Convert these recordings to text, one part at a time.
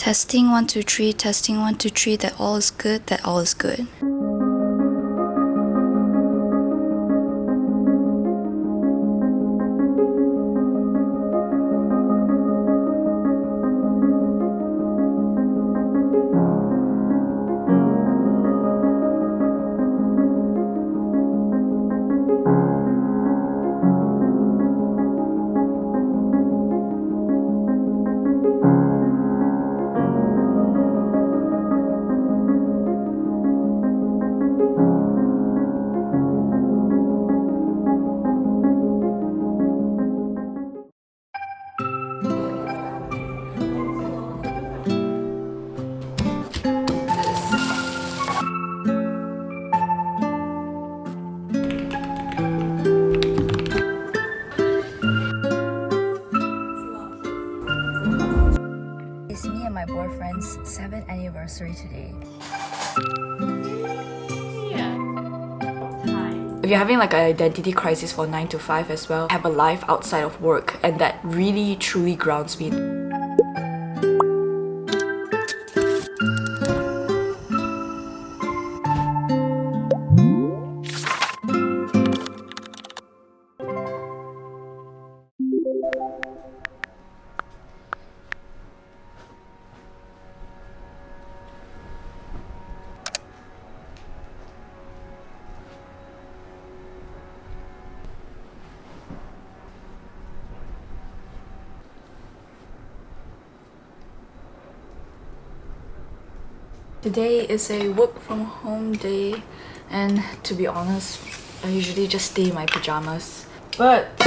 Testing 1 2 3, testing 1 2 3, that all is good, that all is good. It's me and my boyfriend's 7th anniversary today. If you're having like an identity crisis for 9 to 5 as well, have a life outside of work, and that really truly grounds me. Today is a work from home day, and to be honest, I usually just stay in my pajamas. But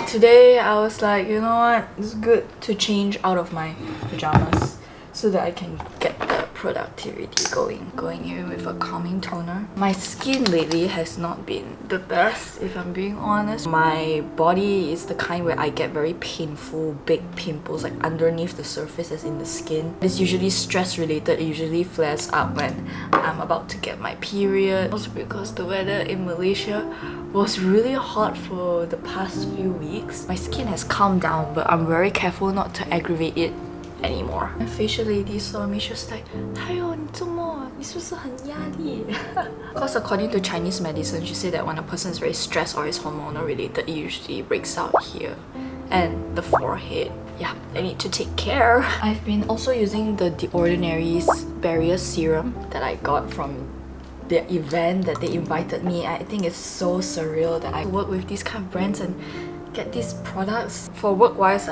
today I was like, you know what, it's good to change out of my pajamas so that I can get the productivity going here with a calming toner. My skin lately has not been the best, if I'm being honest. My body is the kind where I get very painful big pimples like underneath the surface as in the skin. It's usually stress related. It usually flares up when I'm about to get my period. Also because the weather in Malaysia was really hot for the past few weeks. My skin has calmed down, but I'm very careful not to aggravate it anymore. My facial lady saw me, she was like, 还有你做么？你是不是很压力? Because according to Chinese medicine, she said that when a person is very stressed or is hormonal related, it usually breaks out here and the forehead. Yeah, I need to take care. I've been also using the Ordinary's barrier serum that I got from the event that they invited me. I think it's so surreal that I work with these kind of brands and get these products. For work-wise,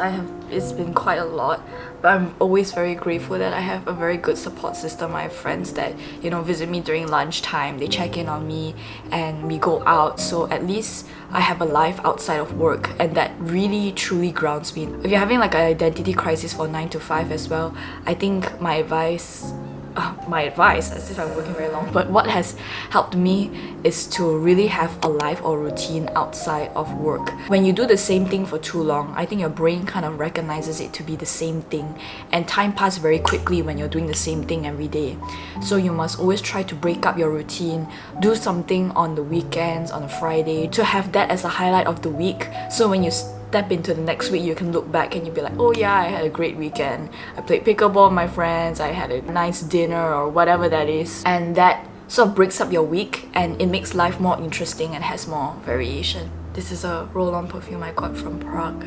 it's been quite a lot, but I'm always very grateful that I have a very good support system. I have friends that, you know, visit me during lunchtime, they check in on me and we go out, so at least I have a life outside of work, and that really truly grounds me. If you're having like an identity crisis for 9 to 5 as well, I think my advice, as if I'm working very long, but what has helped me is to really have a life or routine outside of work. When you do the same thing for too long, I think your brain kind of recognizes it to be the same thing, and time passes very quickly when you're doing the same thing every day. So you must always try to break up your routine, do something on the weekends, on a Friday, to have that as a highlight of the week, so when you step into the next week, you can look back and you'll be like, oh yeah, I had a great weekend. I played pickleball with my friends, I had a nice dinner or whatever that is. And that sort of breaks up your week and it makes life more interesting and has more variation. This is a roll-on perfume I got from Prague.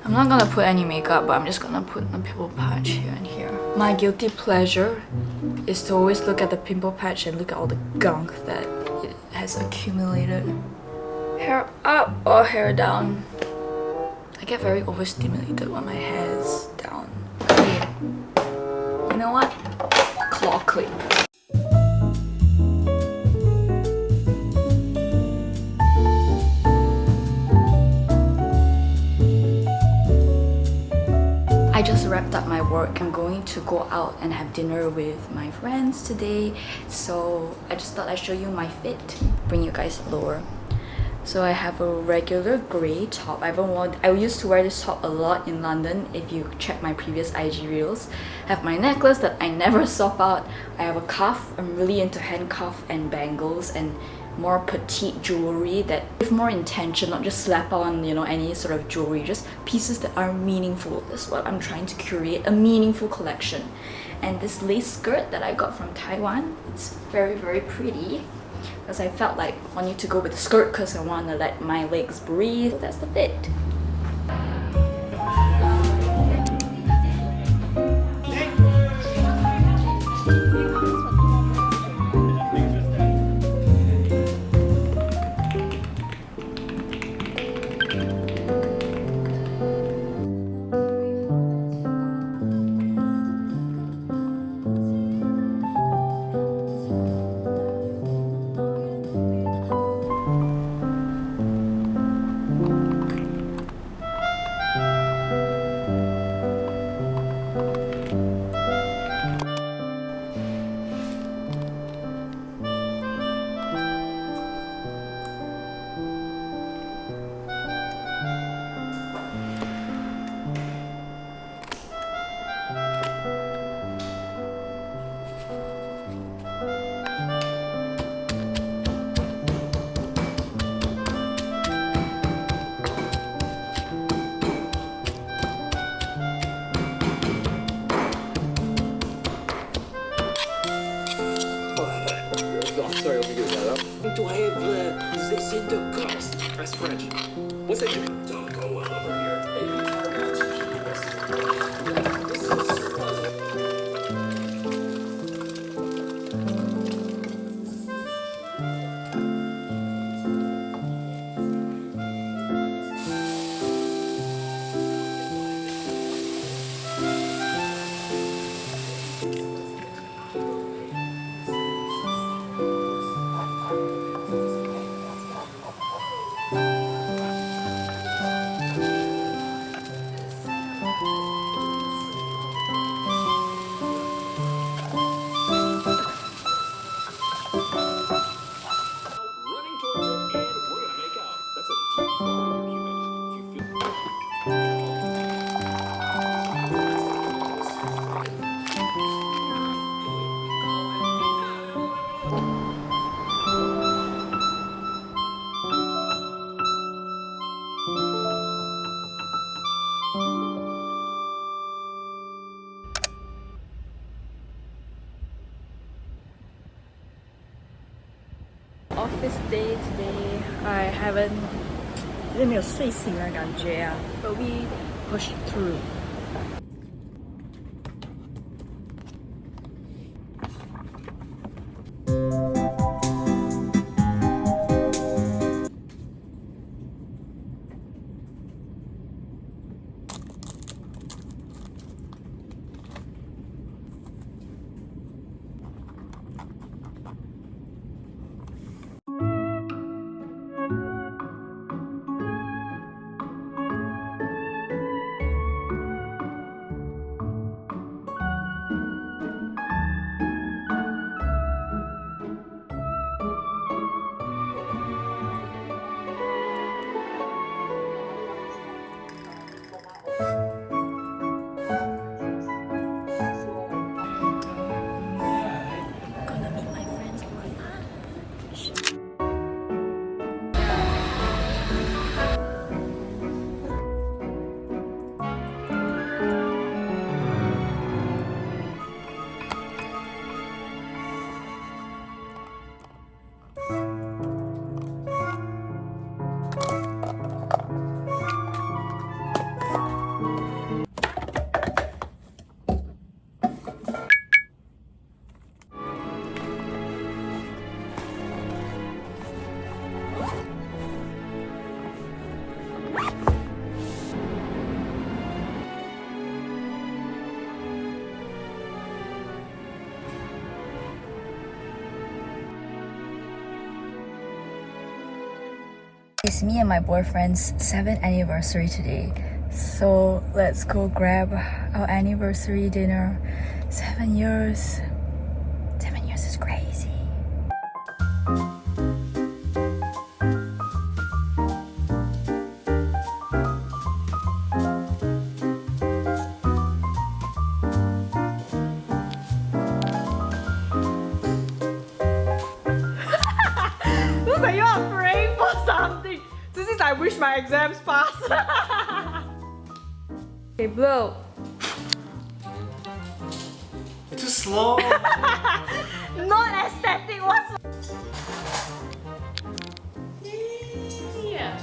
I'm not gonna put any makeup, but I'm just gonna put a pimple patch here and here. My guilty pleasure is to always look at the pimple patch and look at all the gunk that it has accumulated. Hair up or hair down? I get very overstimulated when my hair is down. Okay. You know what? Claw clip. I just wrapped up my work. I'm going to go out and have dinner with my friends today. So I just thought I'd show you my fit, bring you guys lower. So I have a regular grey top. I used to wear this top a lot in London if you check my previous IG reels. I have my necklace that I never swap out. I have a cuff. I'm really into handcuff and bangles, and more petite jewelry that with more intention, not just slap on, you know, any sort of jewelry, just pieces that are meaningful. That's what I'm trying to curate, a meaningful collection. And this lace skirt that I got from Taiwan, it's very, very pretty. Because I felt like I wanted to go with the skirt because I want to let my legs breathe. So that's the fit. Sorry, let me get that up. Do I have this in the cost? That's French. What's that? Don't go well over here. Hey, you talk about Office day today. I haven't 没有睡醒的感觉啊 but we pushed through. It's me and my boyfriend's 7th anniversary today. So let's go grab our anniversary dinner. 7 years. 7 years is crazy. wish my exams pass. Okay, blow. It's too slow. Not aesthetic, what's Yeah.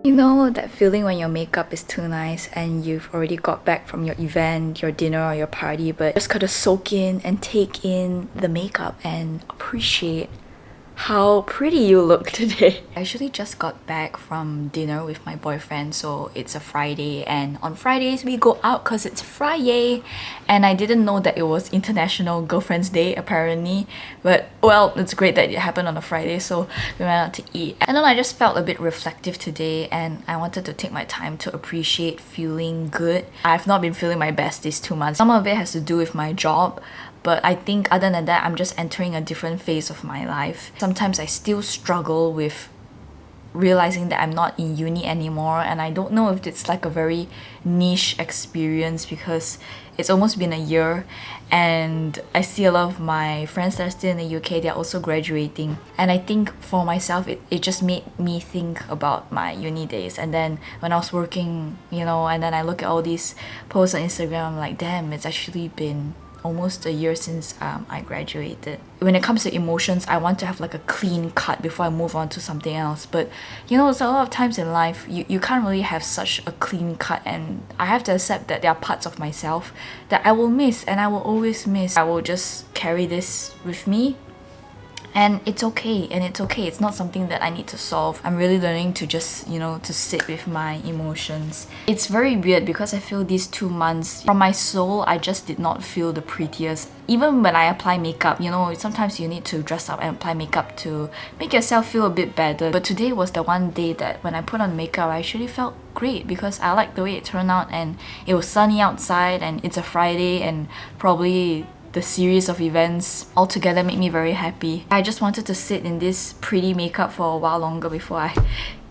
You know that feeling when your makeup is too nice and you've already got back from your event, your dinner or your party, but just gotta soak in and take in the makeup and appreciate how pretty you look today. I actually just got back from dinner with my boyfriend, so it's a Friday, and on Fridays we go out because it's Friday, and I didn't know that it was International Girlfriend's Day apparently, but well, it's great that it happened on a Friday, so we went out to eat. And then I just felt a bit reflective today, and I wanted to take my time to appreciate feeling good. I've not been feeling my best these 2 months. Some of it has to do with my job, but I think other than that, I'm just entering a different phase of my life. Sometimes I still struggle with realizing that I'm not in uni anymore, and I don't know if it's like a very niche experience because it's almost been a year, and I see a lot of my friends that are still in the UK, they're also graduating. And I think for myself, it just made me think about my uni days. And then when I was working, you know, and then I look at all these posts on Instagram, I'm like, damn, it's actually been almost a year since I graduated. When it comes to emotions, I want to have like a clean cut before I move on to something else. But you know, there's a lot of times in life you can't really have such a clean cut, and I have to accept that there are parts of myself that I will miss, and I will always miss. I will just carry this with me. And it's okay, it's not something that I need to solve. I'm really learning to just, you know, to sit with my emotions. It's very weird because I feel these 2 months, from my soul, I just did not feel the prettiest. Even when I apply makeup, you know, sometimes you need to dress up and apply makeup to make yourself feel a bit better. But today was the one day that when I put on makeup, I actually felt great because I liked the way it turned out, and it was sunny outside, and it's a Friday, and probably the series of events altogether made me very happy. I just wanted to sit in this pretty makeup for a while longer before I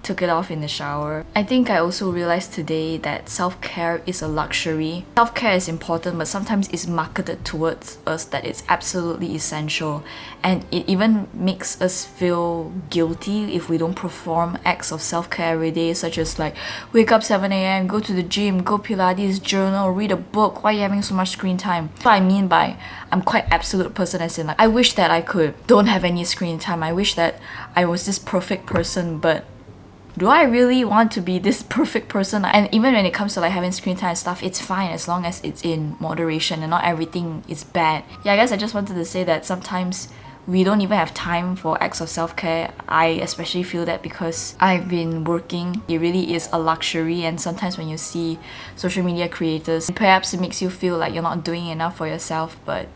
took it off in the shower. I think I also realized today that self-care is a luxury. Self-care is important, but sometimes it's marketed towards us that it's absolutely essential, and it even makes us feel guilty if we don't perform acts of self-care every day, such as like wake up 7 a.m, go to the gym, go Pilates, journal, read a book. Why are you having so much screen time? That's what I mean by I'm quite absolute person, as in like I wish that I could don't have any screen time. I wish that I was this perfect person, but do I really want to be this perfect person? And even when it comes to like having screen time and stuff, it's fine as long as it's in moderation and not everything is bad. Yeah, I guess I just wanted to say that sometimes we don't even have time for acts of self-care. I especially feel that because I've been working. It really is a luxury, and sometimes when you see social media creators, perhaps it makes you feel like you're not doing enough for yourself, but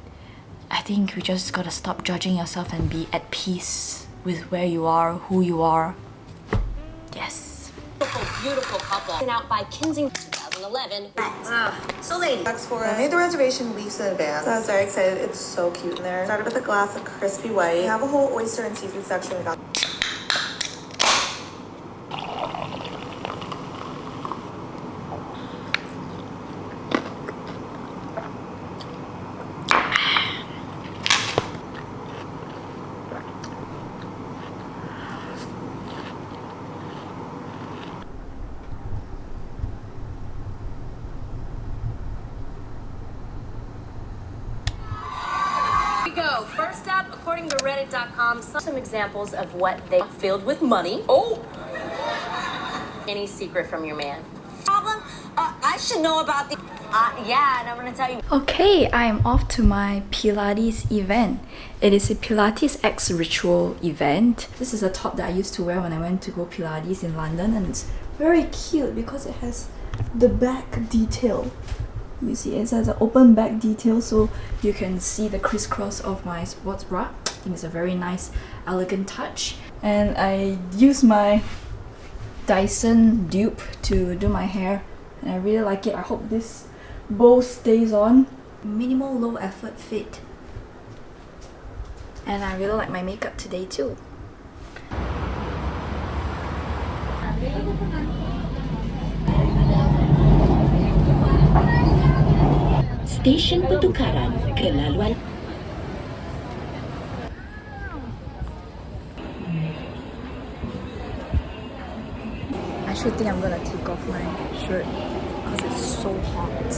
I think we just gotta stop judging yourself and be at peace with where you are, who you are. Yes. Beautiful couple. Out by Kensington 2011. So lady. That's for I made the reservation weeks in advance. So I was very excited. It's so cute in there. Started with a glass of crispy white. We have a whole oyster and seafood section. We got Go. First up, according to Reddit.com, some examples of what they filled with money. Oh! Any secret from your man? Problem? I should know about the... yeah, and I'm gonna tell you. Okay, I am off to my Pilates event. It is a Pilates X ritual event. This is a top that I used to wear when I went to go Pilates in London, and it's very cute because it has the back detail. You see, it has an open back detail, so you can see the crisscross of my sports bra. I think it's a very nice, elegant touch. And I use my Dyson dupe to do my hair, and I really like it. I hope this bow stays on. Minimal, low effort fit. And I really like my makeup today too. Station Petukaran Kelaluan. I actually think I'm gonna take off my shirt because it's so hot.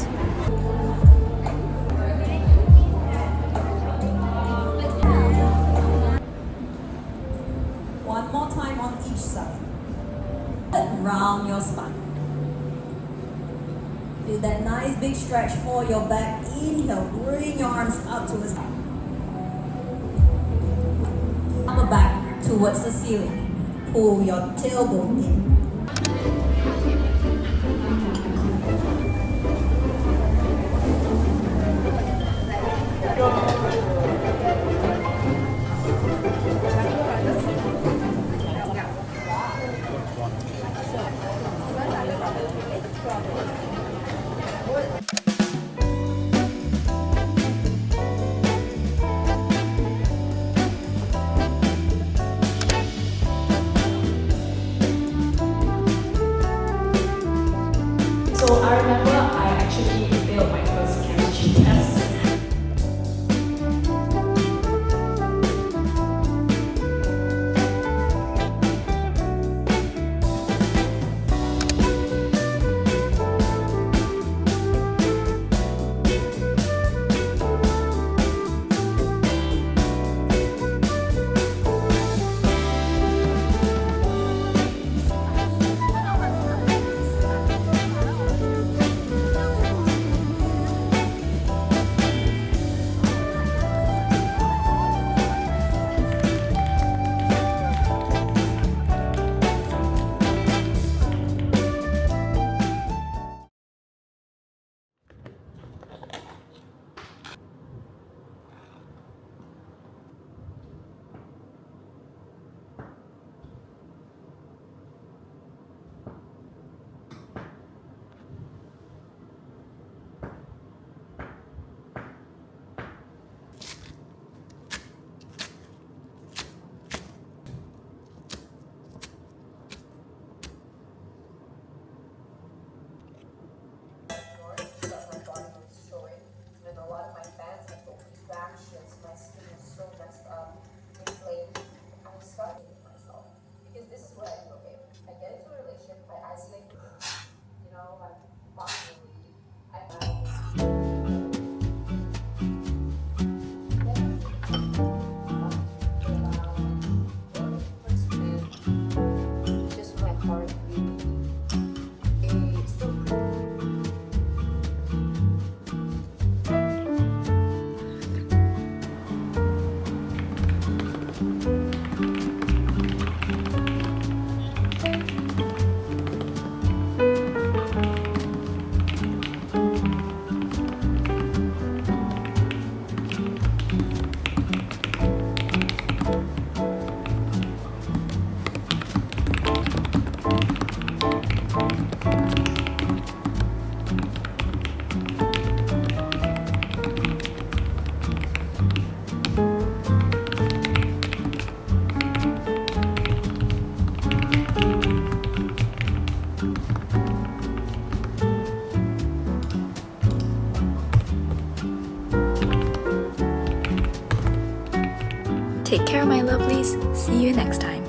One more time on each side. Round your spine. Feel that nice big stretch for your back. Inhale, bring your arms up to the side. Upper back towards the ceiling. Pull your tailbone in. So I remember I actually failed my first chemistry test. Take care, my lovelies. See you next time.